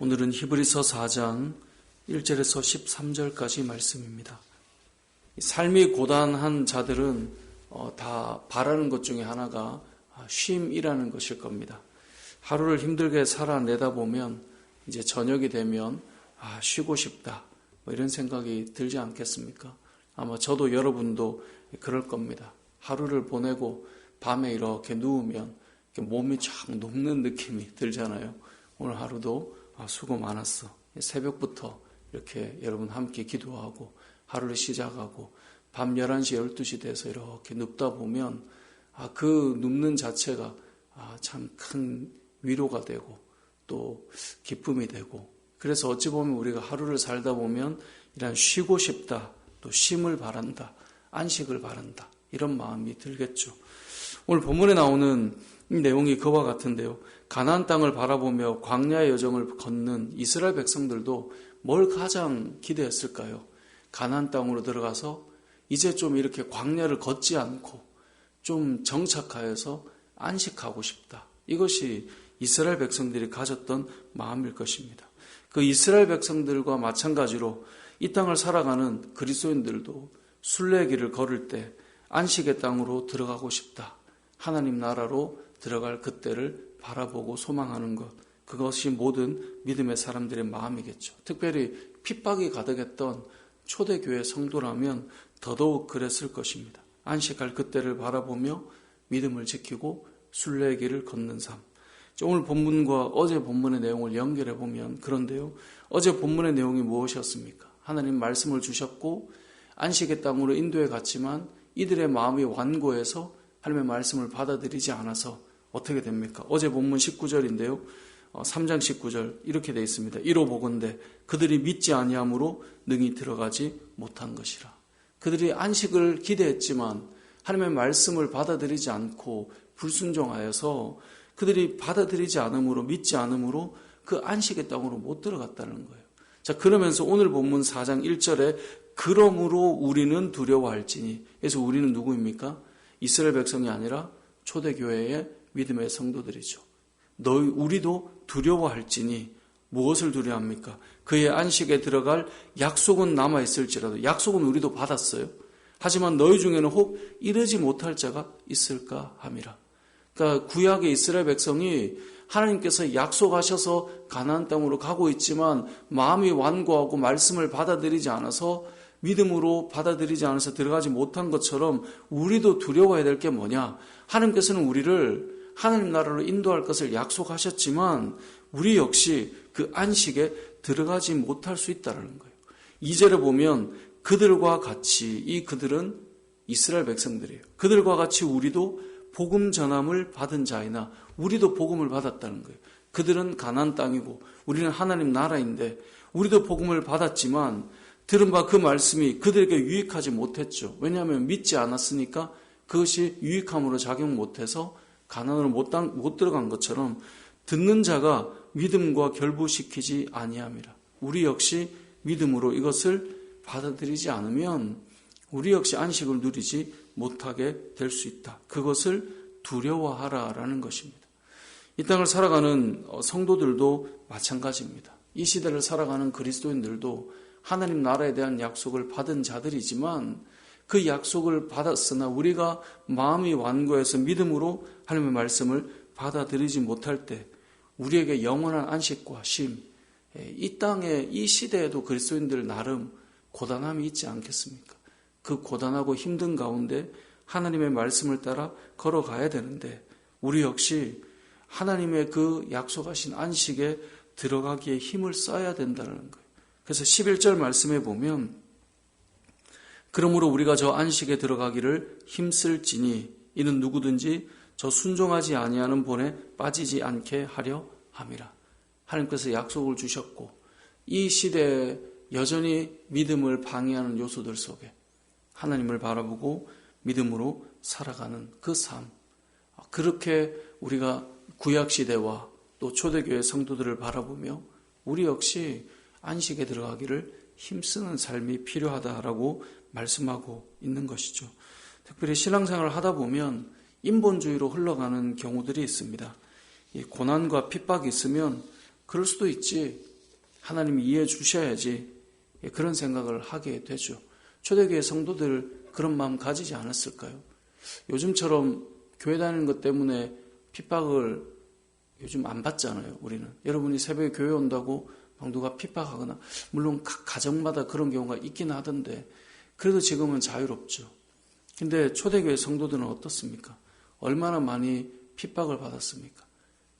오늘은 히브리서 4장 1절에서 13절까지 말씀입니다. 삶이 고단한 자들은 다 바라는 것 중에 하나가 쉼이라는 것일 겁니다. 하루를 힘들게 살아내다 보면 이제 저녁이 되면 쉬고 싶다 이런 생각이 들지 않겠습니까? 아마 저도 여러분도 그럴 겁니다. 하루를 보내고 밤에 이렇게 누우면 몸이 쫙 녹는 느낌이 들잖아요. 오늘 하루도 수고 많았어. 새벽부터 이렇게 여러분 함께 기도하고 하루를 시작하고 밤 11시, 12시 돼서 이렇게 눕다 보면 그 눕는 자체가 참 큰 위로가 되고 또 기쁨이 되고, 그래서 어찌 보면 우리가 하루를 살다 보면 이런 쉬고 싶다, 또 쉼을 바란다, 안식을 바란다 이런 마음이 들겠죠. 오늘 본문에 나오는 이 내용이 그와 같은데요. 가나안 땅을 바라보며 광야의 여정을 걷는 이스라엘 백성들도 뭘 가장 기대했을까요? 가나안 땅으로 들어가서 이제 좀 이렇게 광야를 걷지 않고 좀 정착하여서 안식하고 싶다. 이것이 이스라엘 백성들이 가졌던 마음일 것입니다. 그 이스라엘 백성들과 마찬가지로 이 땅을 살아가는 그리스도인들도 순례길을 걸을 때 안식의 땅으로 들어가고 싶다. 하나님 나라로 들어갈 그때를 바라보고 소망하는 것, 그것이 모든 믿음의 사람들의 마음이겠죠. 특별히 핍박이 가득했던 초대교회 성도라면 더더욱 그랬을 것입니다. 안식할 그때를 바라보며 믿음을 지키고 순례길을 걷는 삶. 오늘 본문과 어제 본문의 내용을 연결해 보면 그런데요. 어제 본문의 내용이 무엇이었습니까? 하나님 말씀을 주셨고 안식의 땅으로 인도해 갔지만 이들의 마음이 완고해서 하나님의 말씀을 받아들이지 않아서 어떻게 됩니까? 어제 본문 19절인데요. 3장 19절 이렇게 되어 있습니다. 이로 보건대 그들이 믿지 아니함으로 능히 들어가지 못한 것이라. 그들이 안식을 기대했지만 하나님의 말씀을 받아들이지 않고 불순종하여서 그들이 받아들이지 않음으로, 믿지 않음으로 그 안식의 땅으로 못 들어갔다는 거예요. 자, 그러면서 오늘 본문 4장 1절에 그러므로 우리는 두려워할지니, 그래서 우리는 누구입니까? 이스라엘 백성이 아니라 초대교회의 믿음의 성도들이죠. 우리도 두려워할지니, 무엇을 두려워합니까? 그의 안식에 들어갈 약속은 남아있을지라도, 약속은 우리도 받았어요. 하지만 너희 중에는 혹 이르지 못할 자가 있을까 함이라. 그러니까 구약의 이스라엘 백성이 하나님께서 약속하셔서 가나안 땅으로 가고 있지만 마음이 완고하고 말씀을 받아들이지 않아서, 믿음으로 받아들이지 않아서 들어가지 못한 것처럼 우리도 두려워해야 될 게 뭐냐? 하나님께서는 우리를 하나님 나라로 인도할 것을 약속하셨지만 우리 역시 그 안식에 들어가지 못할 수 있다는 거예요. 2절에 보면 그들과 같이, 이 그들은 이스라엘 백성들이에요. 그들과 같이 우리도 복음 전함을 받은 자이나, 우리도 복음을 받았다는 거예요. 그들은 가나안 땅이고 우리는 하나님 나라인데 우리도 복음을 받았지만 들은 바 그 말씀이 그들에게 유익하지 못했죠. 왜냐하면 믿지 않았으니까 그것이 유익함으로 작용 못해서 가나안으로 못 들어간 것처럼 듣는 자가 믿음과 결부시키지 아니함이라. 우리 역시 믿음으로 이것을 받아들이지 않으면 우리 역시 안식을 누리지 못하게 될 수 있다. 그것을 두려워하라라는 것입니다. 이 땅을 살아가는 성도들도 마찬가지입니다. 이 시대를 살아가는 그리스도인들도 하나님 나라에 대한 약속을 받은 자들이지만 그 약속을 받았으나 우리가 마음이 완고해서 믿음으로 하나님의 말씀을 받아들이지 못할 때 우리에게 영원한 안식과 쉼, 이 땅에 이 시대에도 그리스도인들 나름 고단함이 있지 않겠습니까? 그 고단하고 힘든 가운데 하나님의 말씀을 따라 걸어가야 되는데 우리 역시 하나님의 그 약속하신 안식에 들어가기에 힘을 써야 된다는 거예요. 그래서 11절 말씀에 보면 그러므로 우리가 저 안식에 들어가기를 힘쓸지니 이는 누구든지 저 순종하지 아니하는 본에 빠지지 않게 하려 함이라. 하나님께서 약속을 주셨고 이 시대에 여전히 믿음을 방해하는 요소들 속에 하나님을 바라보고 믿음으로 살아가는 그 삶, 그렇게 우리가 구약시대와 또 초대교회 성도들을 바라보며 우리 역시 안식에 들어가기를 힘쓰는 삶이 필요하다라고 말씀하고 있는 것이죠. 특별히 신앙생활을 하다 보면 인본주의로 흘러가는 경우들이 있습니다. 이 고난과 핍박이 있으면 그럴 수도 있지, 하나님이 이해해 주셔야지 그런 생각을 하게 되죠. 초대교회 성도들 그런 마음 가지지 않았을까요? 요즘처럼 교회 다니는 것 때문에 핍박을 요즘 안 받잖아요. 우리는 여러분이 새벽에 교회 온다고 막 누가 핍박하거나, 물론 각 가정마다 그런 경우가 있긴 하던데 그래도 지금은 자유롭죠. 근데 초대교회 성도들은 어떻습니까? 얼마나 많이 핍박을 받았습니까?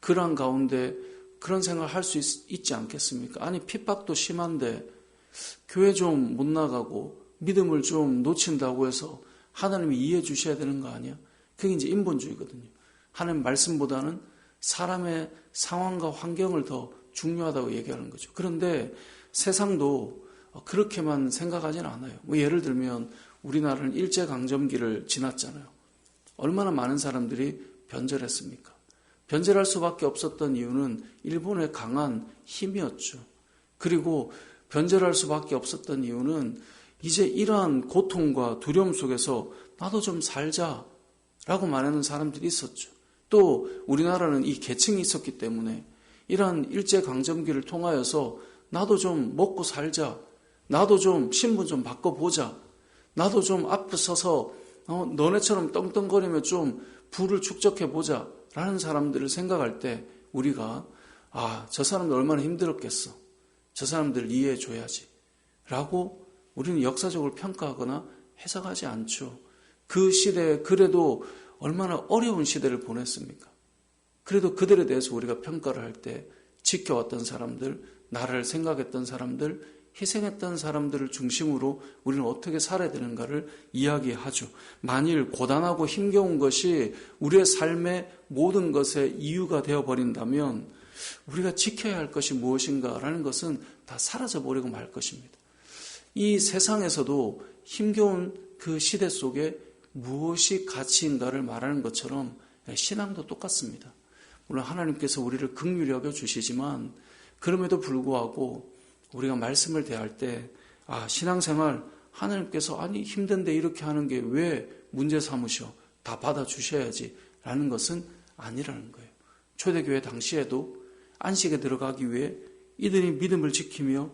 그러한 가운데 그런 생각을 할 수 있지 않겠습니까? 아니, 핍박도 심한데 교회 좀 못 나가고 믿음을 좀 놓친다고 해서 하나님이 이해해 주셔야 되는 거 아니야? 그게 이제 인본주의거든요. 하나님 말씀보다는 사람의 상황과 환경을 더 중요하다고 얘기하는 거죠. 그런데 세상도 그렇게만 생각하지는 않아요. 뭐 예를 들면 우리나라는 일제강점기를 지났잖아요. 얼마나 많은 사람들이 변절했습니까? 변절할 수밖에 없었던 이유는 일본의 강한 힘이었죠. 그리고 변절할 수밖에 없었던 이유는 이제 이러한 고통과 두려움 속에서 나도 좀 살자라고 말하는 사람들이 있었죠. 또 우리나라는 이 계층이 있었기 때문에 이러한 일제강점기를 통하여서 나도 좀 먹고 살자, 나도 좀 신분 좀 바꿔보자, 나도 좀 앞에 서서 너네처럼 떵떵거리며 좀 부를 축적해보자 라는 사람들을 생각할 때 우리가 저 사람들 얼마나 힘들었겠어, 저 사람들을 이해해줘야지 라고 우리는 역사적으로 평가하거나 해석하지 않죠. 그 시대에 그래도 얼마나 어려운 시대를 보냈습니까? 그래도 그들에 대해서 우리가 평가를 할 때 지켜왔던 사람들, 나라를 생각했던 사람들, 희생했던 사람들을 중심으로 우리는 어떻게 살아야 되는가를 이야기하죠. 만일 고단하고 힘겨운 것이 우리의 삶의 모든 것의 이유가 되어버린다면 우리가 지켜야 할 것이 무엇인가라는 것은 다 사라져버리고 말 것입니다. 이 세상에서도 힘겨운 그 시대 속에 무엇이 가치인가를 말하는 것처럼 신앙도 똑같습니다. 물론 하나님께서 우리를 긍휼히 여겨주시지만 그럼에도 불구하고 우리가 말씀을 대할 때 신앙생활 하나님께서 아니 힘든데 이렇게 하는 게 왜 문제 삼으셔, 다 받아주셔야지 라는 것은 아니라는 거예요. 초대교회 당시에도 안식에 들어가기 위해 이들이 믿음을 지키며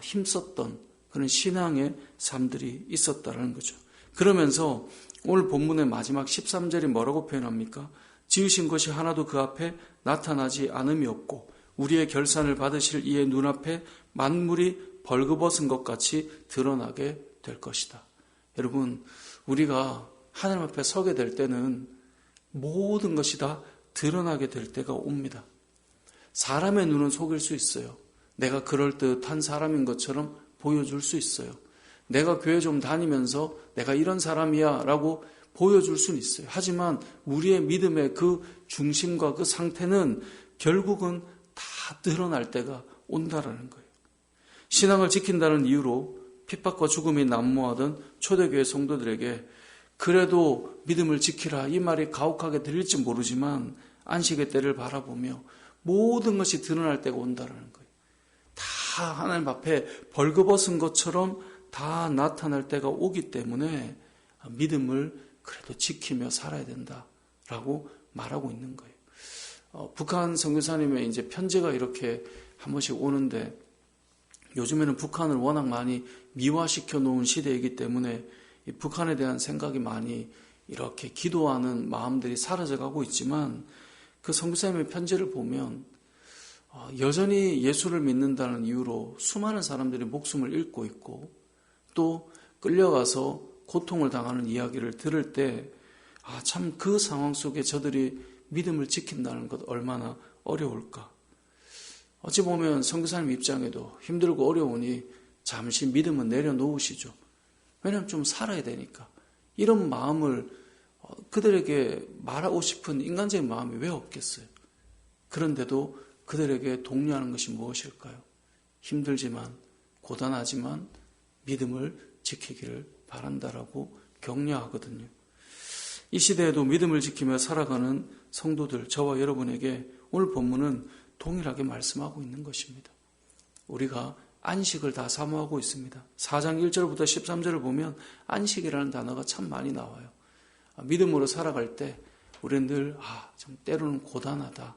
힘썼던 그런 신앙의 삶들이 있었다는 거죠. 그러면서 오늘 본문의 마지막 13절이 뭐라고 표현합니까? 지으신 것이 하나도 그 앞에 나타나지 않음이 없고 우리의 결산을 받으실 이의 눈앞에 만물이 벌거벗은 것 같이 드러나게 될 것이다. 여러분, 우리가 하나님 앞에 서게 될 때는 모든 것이 다 드러나게 될 때가 옵니다. 사람의 눈은 속일 수 있어요. 내가 그럴듯한 사람인 것처럼 보여줄 수 있어요. 내가 교회 좀 다니면서 내가 이런 사람이야 라고 보여줄 수는 있어요. 하지만 우리의 믿음의 그 중심과 그 상태는 결국은 다 드러날 때가 온다라는 거예요. 신앙을 지킨다는 이유로 핍박과 죽음이 난무하던 초대교회 성도들에게 그래도 믿음을 지키라 이 말이 가혹하게 들릴지 모르지만 안식의 때를 바라보며 모든 것이 드러날 때가 온다라는 거예요. 다 하나님 앞에 벌거벗은 것처럼 다 나타날 때가 오기 때문에 믿음을 그래도 지키며 살아야 된다라고 말하고 있는 거예요. 북한 선교사님의 이제 편지가 이렇게 한 번씩 오는데 요즘에는 북한을 워낙 많이 미화시켜 놓은 시대이기 때문에 이 북한에 대한 생각이 많이 이렇게 기도하는 마음들이 사라져가고 있지만 그 선교사님의 편지를 보면 여전히 예수를 믿는다는 이유로 수많은 사람들이 목숨을 잃고 있고 또 끌려가서 고통을 당하는 이야기를 들을 때 참 그 상황 속에 저들이 믿음을 지킨다는 것 얼마나 어려울까. 어찌 보면 선교사님 입장에도 힘들고 어려우니 잠시 믿음은 내려놓으시죠. 왜냐하면 좀 살아야 되니까. 이런 마음을 그들에게 말하고 싶은 인간적인 마음이 왜 없겠어요? 그런데도 그들에게 독려하는 것이 무엇일까요? 힘들지만 고단하지만 믿음을 지키기를 바란다라고 격려하거든요. 이 시대에도 믿음을 지키며 살아가는 성도들, 저와 여러분에게 오늘 본문은 동일하게 말씀하고 있는 것입니다. 우리가 안식을 다 사모하고 있습니다. 4장 1절부터 13절을 보면 안식이라는 단어가 참 많이 나와요. 믿음으로 살아갈 때 우리는 늘 좀 때로는 고단하다,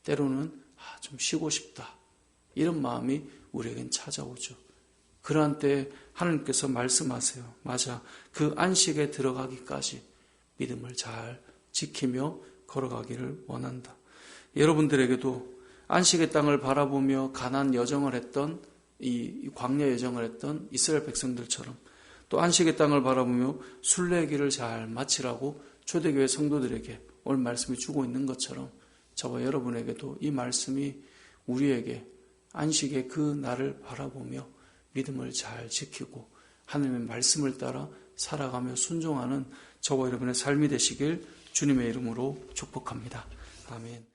때로는 좀 쉬고 싶다, 이런 마음이 우리에겐 찾아오죠. 그러한 때 하나님께서 말씀하세요. 맞아. 그 안식에 들어가기까지 믿음을 잘 지키며 걸어가기를 원한다. 여러분들에게도 안식의 땅을 바라보며 가나안 여정을 했던 이 광야 여정을 했던 이스라엘 백성들처럼 또 안식의 땅을 바라보며 순례길을 잘 마치라고 초대교회 성도들에게 오늘 말씀이 주고 있는 것처럼 저와 여러분에게도 이 말씀이 우리에게 안식의 그 날을 바라보며 믿음을 잘 지키고 하나님의 말씀을 따라 살아가며 순종하는 저와 여러분의 삶이 되시길 주님의 이름으로 축복합니다. 아멘.